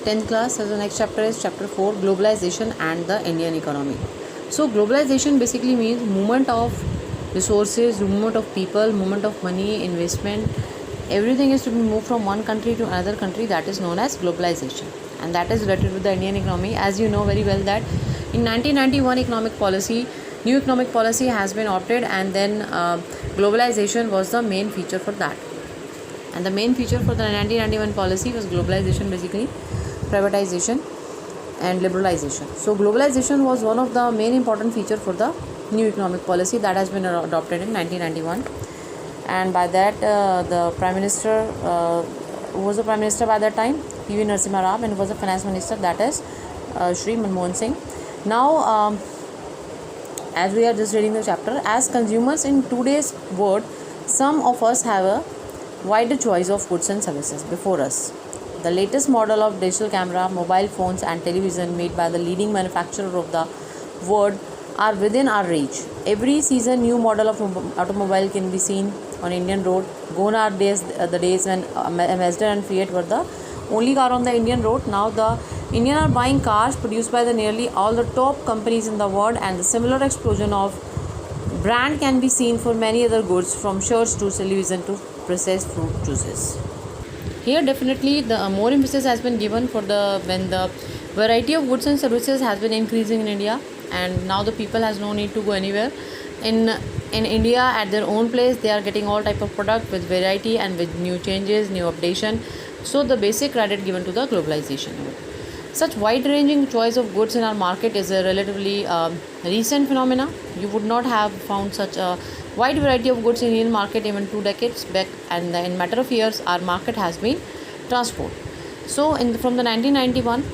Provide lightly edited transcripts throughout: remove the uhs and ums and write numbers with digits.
10th class. So the next chapter is chapter 4, globalization and the Indian economy. So globalization basically means movement of resources, movement of people, movement of money, investment. Everything is to be moved from one country to another country. That is known as globalization, and that is related with the Indian economy. As you know very well that in 1991 economic policy, new economic policy has been adopted, and then globalization was the main feature for that. And the main feature for the 1991 policy was globalization, basically privatization and liberalization. So globalization was one of the main important feature for the new economic policy that has been adopted in 1991. And by that the prime minister who was the prime minister by that time, P.V. Narasimha Rao, and was the finance minister, that is Shri Manmohan Singh. Now as we are just reading the chapter, as consumers in today's world, some of us have a wider choice of goods and services before us. The latest model of digital camera, mobile phones and television made by the leading manufacturer of the world are within our reach. Every season new model of automobile can be seen on Indian road. Gone are the days when Mazda and Fiat were the only car on the Indian road. Now the Indian are buying cars produced by the nearly all the top companies in the world, and the similar explosion of brand can be seen for many other goods, from shirts to television to processed fruit juices. Here definitely the more emphasis has been given for the when the variety of goods and services has been increasing in India, and now the people has no need to go anywhere. In India, at their own place, they are getting all type of product with variety and with new changes, new updation. So the basic credit given to the globalization. Such wide-ranging choice of goods in our market is a relatively recent phenomena. You would not have found such a wide variety of goods in Indian market even 2 decades back, and in matter of years our market has been transformed. So from the 1991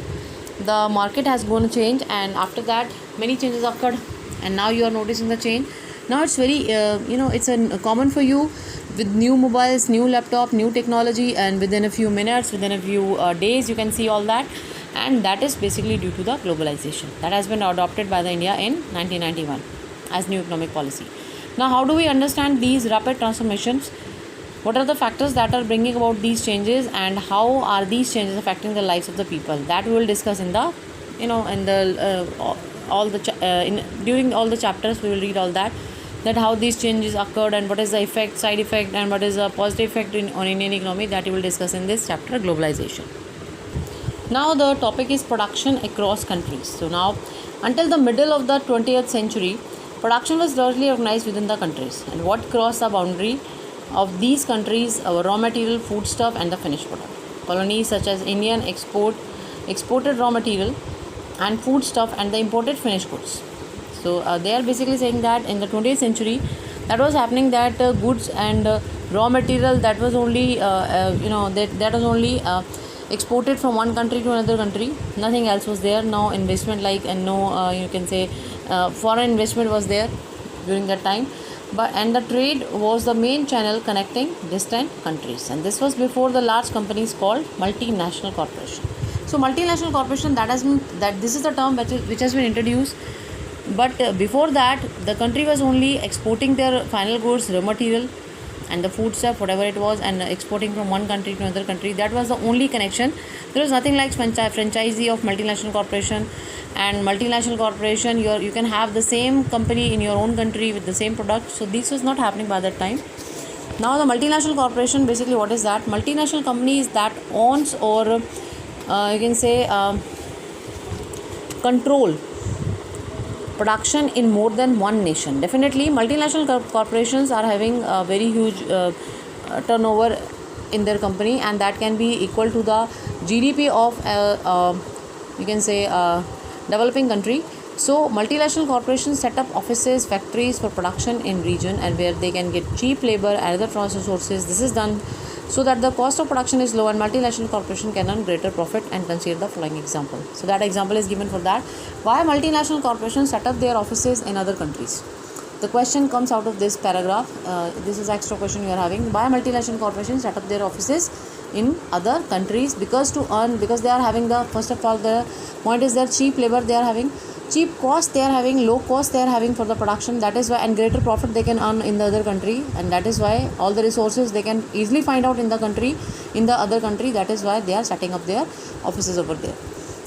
the market has gone change, and after that many changes occurred, and now you are noticing the change. Now it's very it's common for you with new mobiles, new laptop, new technology, and within a few minutes, within a few days you can see all that, and that is basically due to the globalization that has been adopted by the India in 1991 as new economic policy. Now how do we understand these rapid transformations? What are the factors that are bringing about these changes, and how are these changes affecting the lives of the people? That we will discuss in the during all the chapters. We will read all that how these changes occurred, and what is the effect, side effect, and what is the positive effect on Indian economy. That we will discuss in this chapter, globalization. Now the topic is production across countries. So now until the middle of the 20th century, production was largely organized within the countries, and what crossed the boundary of these countries our raw material, foodstuff, and the finished product. Colonies such as Indian exported raw material and foodstuff, and the imported finished goods. So they are basically saying that in the 20th century that was happening, that goods and raw material that was only that was only exported from one country to another country. Nothing else was there. No investment you can say foreign investment was there during that time. And the trade was the main channel connecting distant countries, and this was before the large companies called multinational corporation. So multinational corporation, this is the term which has been introduced, but before that the country was only exporting their final goods, raw material, and the food stuff, whatever it was, and exporting from one country to another country. That was the only connection. There was nothing like franchisee of multinational corporation. And multinational corporation, you can have the same company in your own country with the same product. So this was not happening by that time. Now the multinational corporation, basically what is that? Multinational companies that owns or you can say control production in more than one nation. Definitely multinational corporations are having a very huge turnover in their company, and that can be equal to the GDP of you can say developing country. So multinational corporations set up offices, factories for production in region, and where they can get cheap labor and other transfer sources. This is done so that the cost of production is low, and multinational corporation can earn greater profit. And consider the following example. So that example is given for that. Why multinational corporations set up their offices in other countries? The question comes out of this paragraph. This is extra question you are having. Why multinational corporations set up their offices in other countries? Because they are having the, first of all, the point is their cheap labor they are having. cheap cost they are having, low cost they are having for the production. That is why, and greater profit they can earn in the other country, and that is why all the resources they can easily find out in the country, in the other country. That is why they are setting up their offices over there.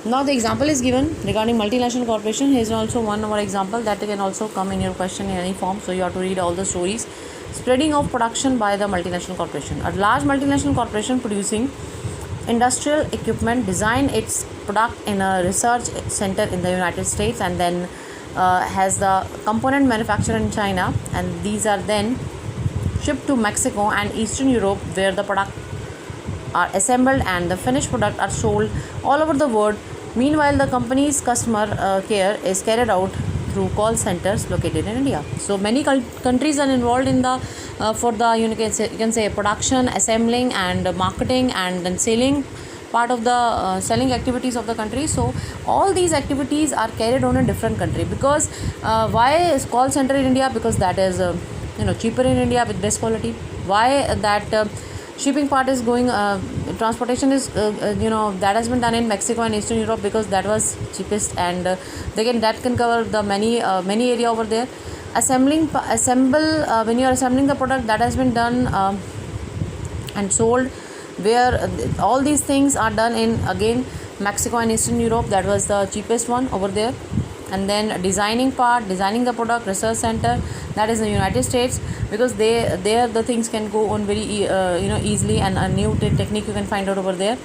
Now the example is given regarding multinational corporation. Here is also one more example that can also come in your question in any form, so you have to read all the stories. Spreading of production by the multinational corporation. A large multinational corporation producing industrial equipment design its product in a research center in the United States, and then has the component manufacturer in China, and these are then shipped to Mexico and Eastern Europe, where the product are assembled and the finished product are sold all over the world. Meanwhile, the company's customer care is carried out through call centers located in India. So many countries are involved in the for the you can say production, assembling, and marketing, and then selling part of the selling activities of the country. So all these activities are carried on in different country. Because why is call center in India? Because that is cheaper in India with best quality. Why that shipping part is going, transportation is that has been done in Mexico and Eastern Europe, because that was cheapest, and that can cover the many area over there. Assemble when you are assembling the product, that has been done and sold, where all these things are done in again Mexico and Eastern Europe. That was the cheapest one over there. And then designing the product, research center, that is in the United States, because there the things can go on very easily, and a new technique you can find out over there.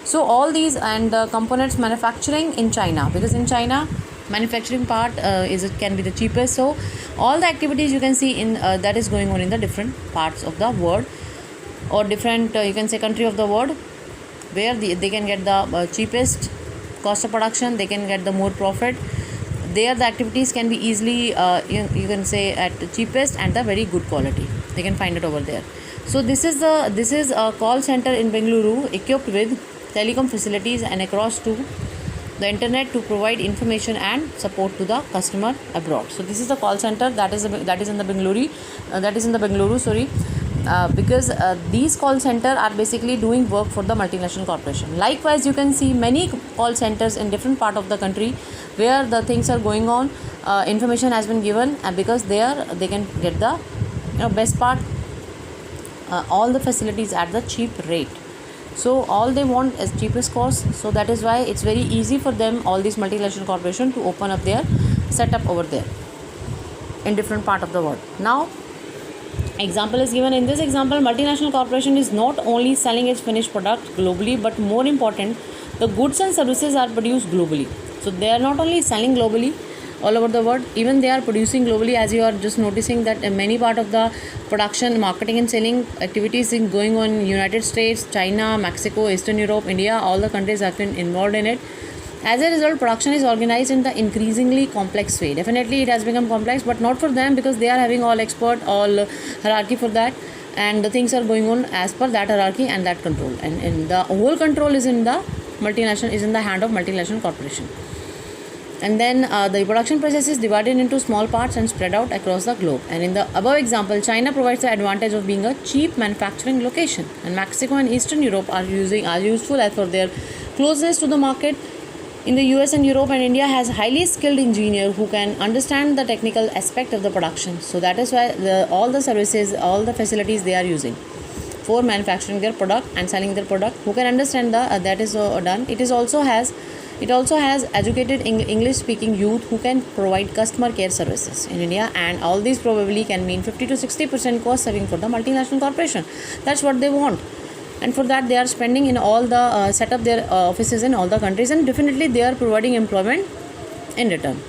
So all these, and the components manufacturing in China, because in China manufacturing part can be the cheapest. So all the activities you can see in that is going on in the different parts of the world, or different you can say country of the world, where they can get the cheapest cost of production, they can get the more profit. There the activities can be easily you can say at the cheapest and the very good quality, they can find it over there. So this is a call center in Bengaluru, equipped with telecom facilities and across to the internet to provide information and support to the customer abroad. So this is the call center that is in the Bengaluru, sorry. Because these call center are basically doing work for the multinational corporation. Likewise, you can see many call centers in different part of the country, where the things are going on, information has been given, and because they can get the best part, all the facilities at the cheap rate. So all they want is cheapest cost. So that is why it's very easy for them, all these multinational corporation, to open up their setup over there in different part of the world. Now example is given. In this example, multinational corporation is not only selling its finished product globally, but more important, the goods and services are produced globally. So they are not only selling globally all over the world, even they are producing globally, as you are just noticing that many part of the production, marketing and selling activities is going on in United States, China, Mexico, Eastern Europe, India. All the countries have been involved in it. As a result, production is organized in the increasingly complex way. Definitely it has become complex, but not for them, because they are having all expert, all hierarchy for that, and the things are going on as per that hierarchy and that control, and the whole control is in the hand of multinational corporation. And then the production process is divided into small parts and spread out across the globe. And in the above example, China provides the advantage of being a cheap manufacturing location, and Mexico and Eastern Europe are useful as for their closeness to the market. In the US and Europe and India has highly skilled engineer who can understand the technical aspect of the production. So that is why all the services, all the facilities they are using for manufacturing their product and selling their product, who can understand that is done. It also has educated English speaking youth who can provide customer care services in India, and all these probably can mean 50 to 60% cost saving for the multinational corporation. That's what they want. And for that, they are spending in all the set up their offices in all the countries, and definitely they are providing employment in return.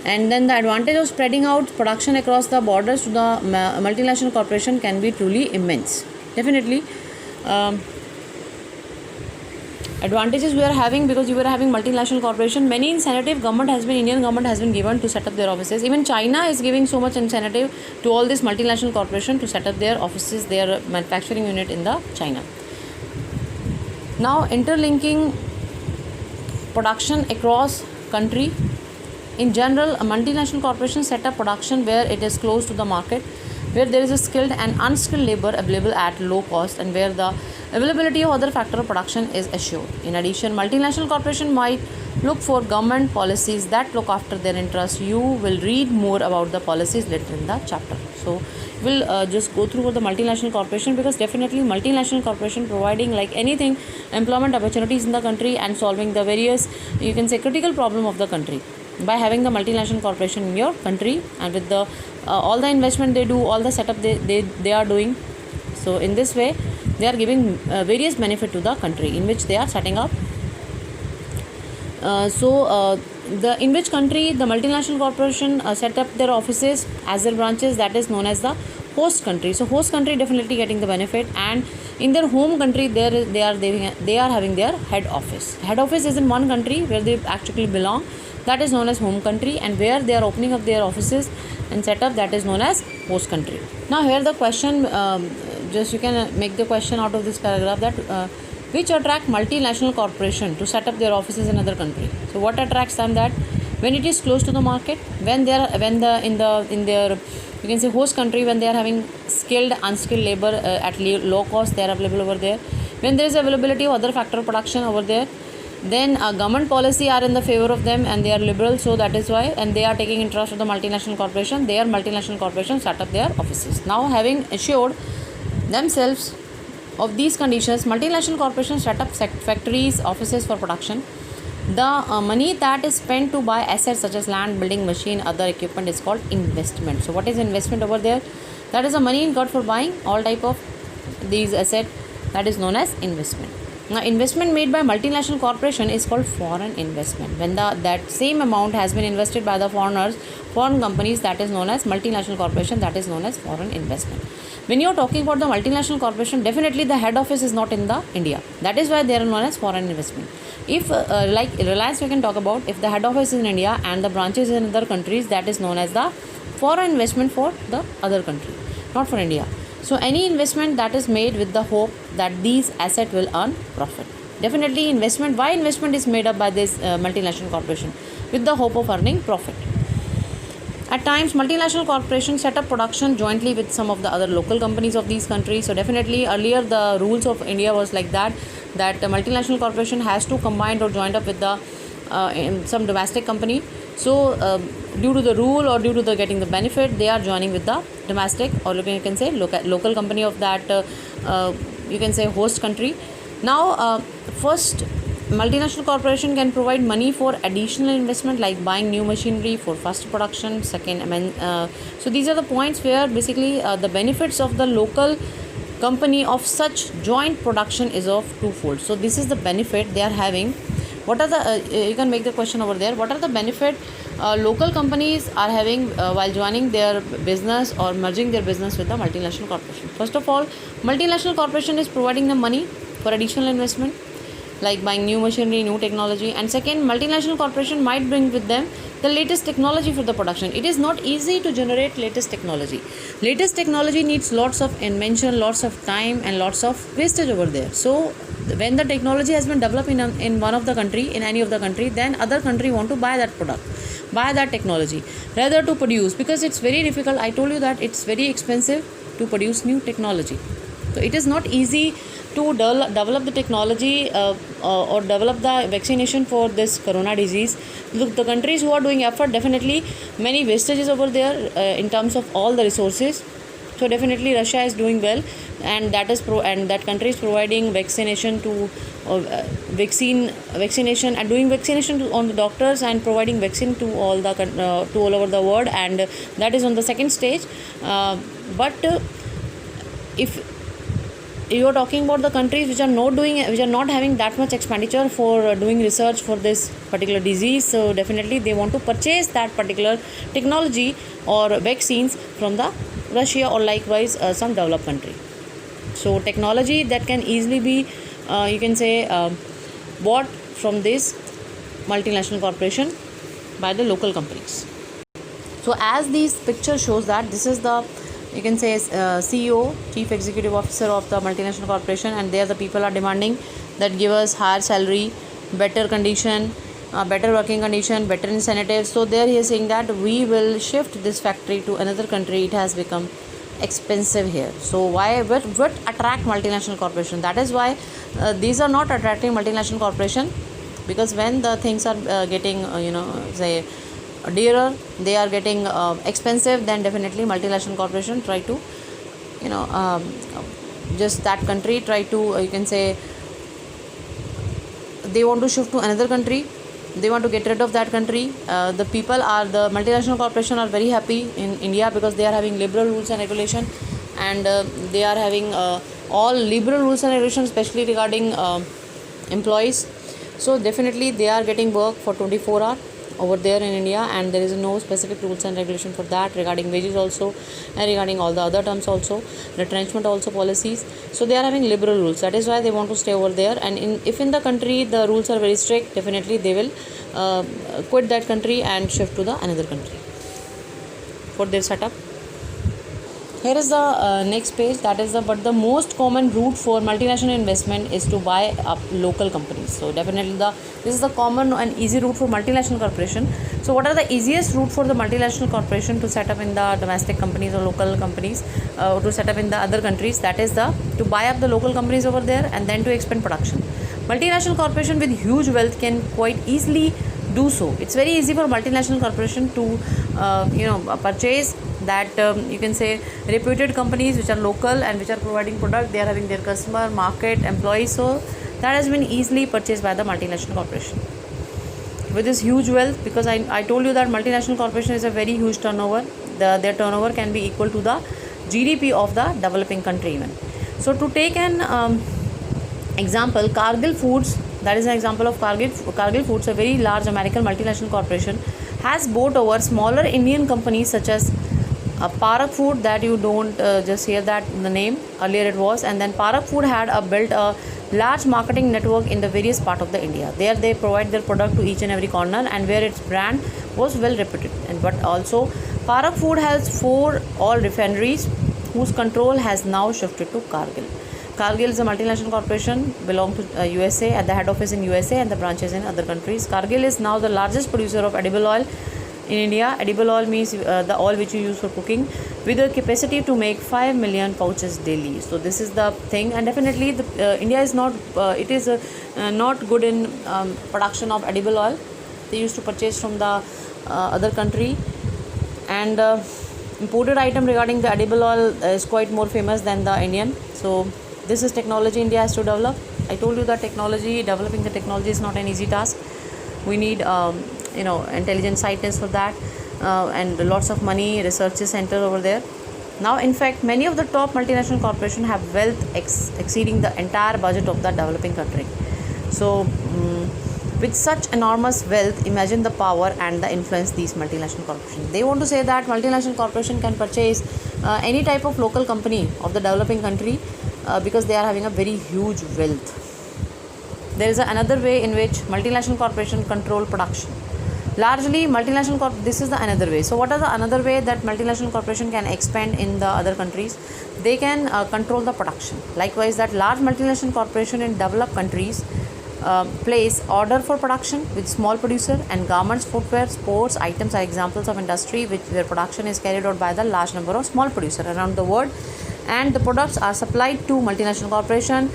And then the advantage of spreading out production across the borders to the multinational corporation can be truly immense. Definitely advantages we are having, because you are having multinational corporation, many incentive Indian government has been given to set up their offices. Even China is giving so much incentive to all this multinational corporation to set up their offices, their manufacturing unit in the China. Now interlinking production across country. In general, a multinational corporation set up production where it is close to the market. where there is a skilled and unskilled labor available at low cost, and where the availability of other factor of production is assured. In addition, multinational corporation might look for government policies that look after their interests. You will read more about the policies later in the chapter. So we'll just go through the multinational corporation, because definitely multinational corporation providing like anything employment opportunities in the country and solving the various, you can say, critical problem of the country by having the multinational corporation in your country, and with the all the investment they do, all the setup they are doing. So in this way they are giving various benefit to the country in which they are setting up. The in which country the multinational corporation set up their offices as their branches, that is known as the host country. So host country definitely getting the benefit, and in their home country they are having their head office. Head office is in one country where they actually belong, that is known as home country, and where they are opening up their offices and setup, that is known as host country. Now here the question, just you can make the question out of this paragraph, that which attract multinational corporation to set up their offices in other country. So what attracts them? That when it is close to the market, when in their, you can say, host country, when they are having skilled unskilled labor at low cost, they are available over there, when there is availability of other factor of production over there, then government policy are in the favor of them and they are liberal. So that is why, and they are taking interest of the multinational corporation, their multinational corporation set up their offices. Now having assured themselves of these conditions, multinational corporations set up factories, offices for production. The money that is spent to buy assets such as land, building, machine, other equipment is called investment. So what is investment over there? That is the money got for buying all type of these assets, that is known as investment. Now investment made by multinational corporation is called foreign investment. When that same amount has been invested by the foreign companies, that is known as multinational corporation, that is known as foreign investment. When you are talking about the multinational corporation, definitely the head office is not in the India, that is why they are known as foreign investment. If like Reliance we can talk about, if the head office is in India and the branches in other countries, that is known as the foreign investment for the other country, not for India. So any investment that is made with the hope that these assets will earn profit. Definitely investment, why investment is made up by this multinational corporation? With the hope of earning profit. At times, multinational corporations set up production jointly with some of the other local companies of these countries. So definitely earlier the rules of India was like that a multinational corporation has to combine or join up with the in some domestic company. So due to the rule or due to the getting the benefit, they are joining with the domestic, or you can say local company of that you can say host country. Now first, multinational corporation can provide money for additional investment like buying new machinery for faster production. Second, so these are the points where basically the benefits of the local company of such joint production is of twofold. So this is the benefit they are having. What are the you can make the question over there, what are the benefit local companies are having while joining their business or merging their business with the multinational corporation? First of all, multinational corporation is providing them money for additional investment like buying new machinery, new technology. And second, multinational corporation might bring with them the latest technology for the production. It is not easy to generate latest technology. Latest technology needs lots of invention, lots of time and lots of wastage over there. So when the technology has been developed in one of the country, in any of the country, then other country want to buy that product, buy that technology rather to produce, because it's very difficult. I told you that it's very expensive to produce new technology. So it is not easy to develop the technology or develop the vaccination for this corona disease. Look, the countries who are doing effort, definitely many wastages over there in terms of all the resources. So definitely Russia is doing well, and that country is providing vaccination to vaccination and doing vaccination on the doctors and providing vaccine to all over the world, and that is on the second stage. But if you are talking about the countries which are not having that much expenditure for doing research for this particular disease, so definitely they want to purchase that particular technology or vaccines from the Russia or likewise some developed country. So technology that can easily be you can say bought from this multinational corporation by the local companies. So as this picture shows that this is the, you can say CEO, Chief Executive Officer of the multinational corporation, and there the people are demanding that give us higher salary, better condition, better working condition, better incentives. So there he is saying that we will shift this factory to another country. It has become expensive here. So why what attract multinational corporation? That is why these are not attracting multinational corporation, because when the things are getting say dearer, they are getting expensive, then definitely multinational corporation try to you know just that country try to you can say they want to shift to another country, they want to get rid of that country. The multinational corporation are very happy in India because they are having liberal rules and regulation, and they are having all liberal rules and regulations, especially regarding employees. So definitely they are getting work for 24 hours over there in India, and there is no specific rules and regulation for that regarding wages also, and regarding all the other terms also, retrenchment also policies. So they are having liberal rules. That is why they want to stay over there. And if in the country the rules are very strict, definitely they will quit that country and shift to the another country for their setup. Here is the next page. That is but the most common route for multinational investment is to buy up local companies. So definitely this is the common and easy route for multinational corporation. So what are the easiest route for the multinational corporation to set up in the domestic companies or local companies to set up in the other countries? That is to buy up the local companies over there and then to expand production. Multinational corporation with huge wealth can quite easily do so. It's very easy for multinational corporation to purchase that you can say reputed companies which are local and which are providing product. They are having their customer market employees, so that has been easily purchased by the multinational corporation with this huge wealth, because I told you that multinational corporation is a very huge turnover. Their turnover can be equal to the GDP of the developing country even. So to take an example, Cargill Foods, that is an example of Cargill Foods, a very large American multinational corporation, has bought over smaller Indian companies such as Parak Food, that you don't just hear that the name, earlier it was, and then Parak Food had built a large marketing network in the various part of the India. There they provide their product to each and every corner, and where its brand was well reputed. But also Parak Food has 4 oil refineries whose control has now shifted to Cargill. Cargill is a multinational corporation, belong to USA, at the head office in USA and the branches in other countries. Cargill is now the largest producer of edible oil in India. Edible oil means the oil which you use for cooking, with a capacity to make 5 million pouches daily. So this is the thing, and definitely India is not not good in production of edible oil. They used to purchase from the other country, and imported item regarding the edible oil is quite more famous than the Indian. So this is technology India has to develop. I told you that developing the technology is not an easy task. We need intelligent scientists for that, and lots of money, research center over there. Now in fact many of the top multinational corporations have wealth exceeding the entire budget of the developing country. So with such enormous wealth, imagine the power and the influence these multinational corporations. They want to say that multinational corporation can purchase any type of local company of the developing country because they are having a very huge wealth. There is another way in which multinational corporation control production. Largely this is the another way. So what are the another way that multinational corporation can expand in the other countries? They can control the production. Likewise, that large multinational corporation in developed countries place order for production with small producer, and garments, footwear, sports items are examples of industry where production is carried out by the large number of small producers around the world, and the products are supplied to multinational corporation.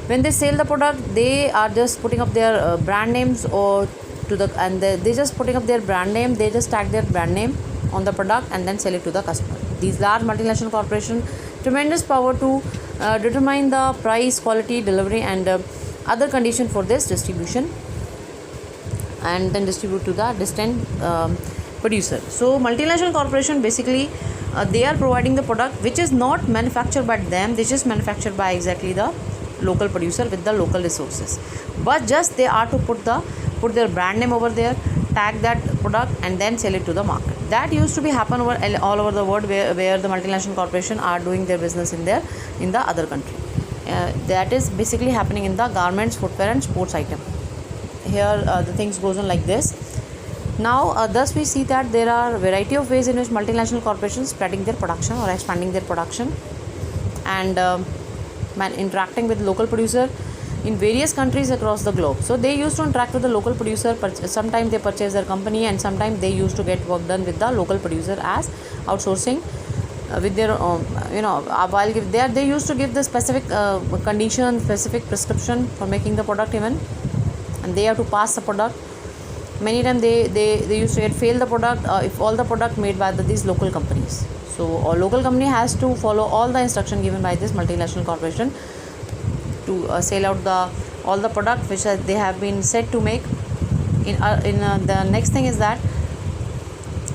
When they sell the product, they are just putting up their brand names they just putting up their brand name. They just tag their brand name on the product and then sell it to the customer. These large multinational corporations tremendous power to determine the price, quality, delivery, and other condition for this distribution, and then distribute to the distant producer. So multinational corporation basically they are providing the product which is not manufactured by them. This is manufactured by exactly the local producer with the local resources, but just they are to put their brand name over there, tag that product, and then sell it to the market. That used to be happen all over the world where the multinational corporation are doing their business in the other country. That is basically happening in the garments, footwear, and sports item. Here the things goes on like this. Now thus we see that there are variety of ways in which multinational corporations spreading their production or expanding their production, and interacting with local producer in various countries across the globe. So they used to interact with the local producer. Sometimes they purchase their company, and sometimes they used to get work done with the local producer as outsourcing with their while they used to give the specific condition, specific prescription for making the product even, and they have to pass the product. Many times they used to fail the product if all the product made by these local companies. So a local company has to follow all the instruction given by this multinational corporation to sell out all the product which they have been said to make. The next thing is that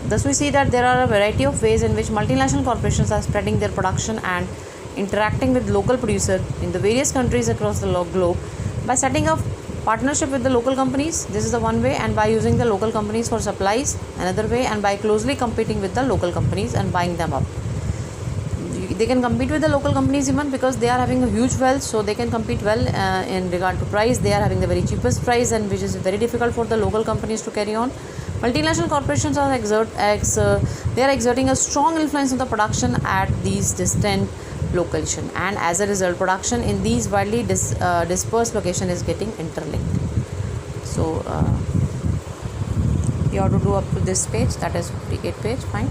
thus we see that there are a variety of ways in which multinational corporations are spreading their production and interacting with local producers in the various countries across the globe by setting up partnership with the local companies. This is the one way, and by using the local companies for supplies, another way, and by closely competing with the local companies and buying them up. They can compete with the local companies even because they are having a huge wealth, so they can compete well in regard to price. They are having the very cheapest price, and which is very difficult for the local companies to carry on. Multinational corporations are exerting a strong influence on the production at these distant location, and as a result production in these widely dispersed location is getting interlinked. So you have to do up to this page, that is 58 page. Fine.